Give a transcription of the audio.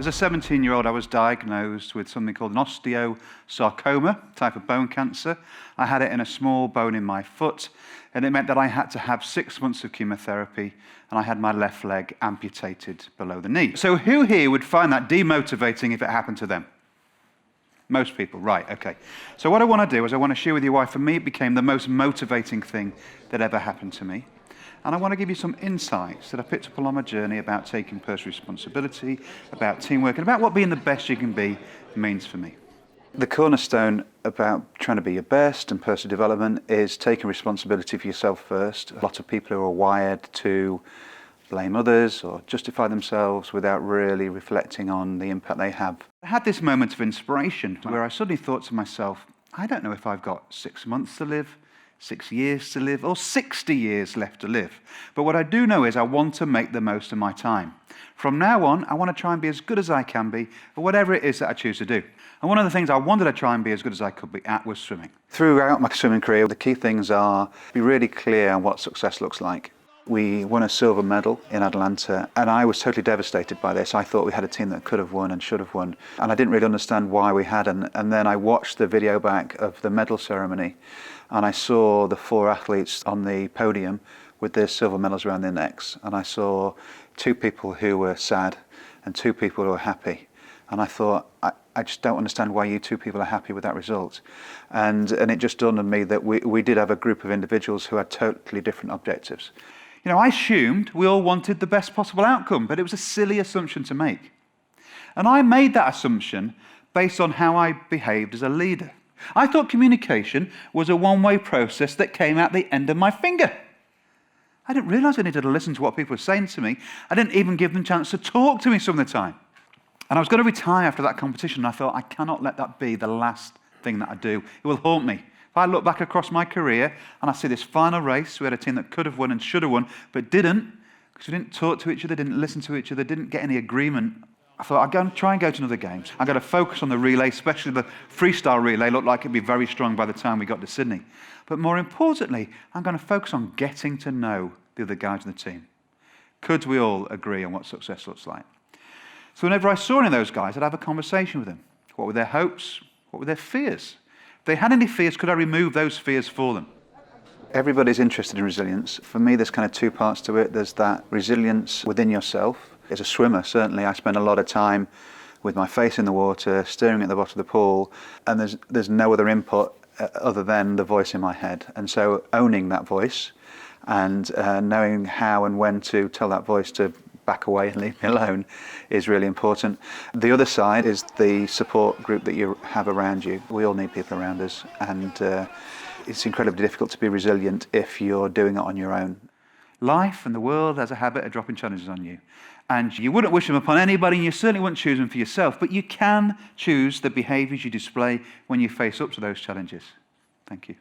As a 17-year-old, I was diagnosed with something called an osteosarcoma, type of bone cancer. I had it in a small bone in my foot, and it meant that I had to have 6 months of chemotherapy, and I had my left leg amputated below the knee. So who here would find that demotivating if it happened to them? Most people, right, okay. So what I want to do is I want to share with you why, for me, it became the most motivating thing that ever happened to me. And I want to give you some insights that I picked up along my journey about taking personal responsibility, about teamwork, and about what being the best you can be means for me. The cornerstone about trying to be your best and personal development is taking responsibility for yourself first. A lot of people who are wired to blame others or justify themselves without really reflecting on the impact they have. I had this moment of inspiration where I suddenly thought to myself, I don't know if I've got 6 months to live, 6 years to live, or 60 years left to live. But what I do know is I want to make the most of my time. From now on, I want to try and be as good as I can be for whatever it is that I choose to do. And one of the things I wanted to try and be as good as I could be at was swimming. Throughout my swimming career, the key things are be really clear on what success looks like. We won a silver medal in Atlanta, and I was totally devastated by this. I thought we had a team that could have won and should have won, and I didn't really understand why we hadn't. And then I watched the video back of the medal ceremony, and I saw the 4 athletes on the podium with their silver medals around their necks, and I saw 2 people who were sad and 2 people who were happy. And I thought, I just don't understand why you 2 people are happy with that result. And it just dawned on me that we did have a group of individuals who had totally different objectives. You know, I assumed we all wanted the best possible outcome, but it was a silly assumption to make. And I made that assumption based on how I behaved as a leader. I thought communication was a one-way process that came out the end of my finger. I didn't realize I needed to listen to what people were saying to me. I didn't even give them a chance to talk to me some of the time. And I was going to retire after that competition, and I thought, I cannot let that be the last thing that I do. It will haunt me. If I look back across my career and I see this final race, we had a team that could have won and should have won, but didn't, because we didn't talk to each other, didn't listen to each other, didn't get any agreement. I thought, I'm going to try and go to another games. I'm going to focus on the relay, especially the freestyle relay. Looked like it'd be very strong by the time we got to Sydney. But more importantly, I'm going to focus on getting to know the other guys in the team. Could we all agree on what success looks like? So whenever I saw any of those guys, I'd have a conversation with them. What were their hopes? What were their fears? If they had any fears, could I remove those fears for them? Everybody's interested in resilience. For me, there's kind of 2 parts to it. There's that resilience within yourself. As a swimmer, certainly, I spend a lot of time with my face in the water, staring at the bottom of the pool, and there's no other input other than the voice in my head. And so owning that voice and knowing how and when to tell that voice to back away and leave me alone is really important. The other side is the support group that you have around you. We all need people around us, and it's incredibly difficult to be resilient if you're doing it on your own. Life and the world has a habit of dropping challenges on you, and you wouldn't wish them upon anybody, and you certainly wouldn't choose them for yourself, but you can choose the behaviours you display when you face up to those challenges. Thank you.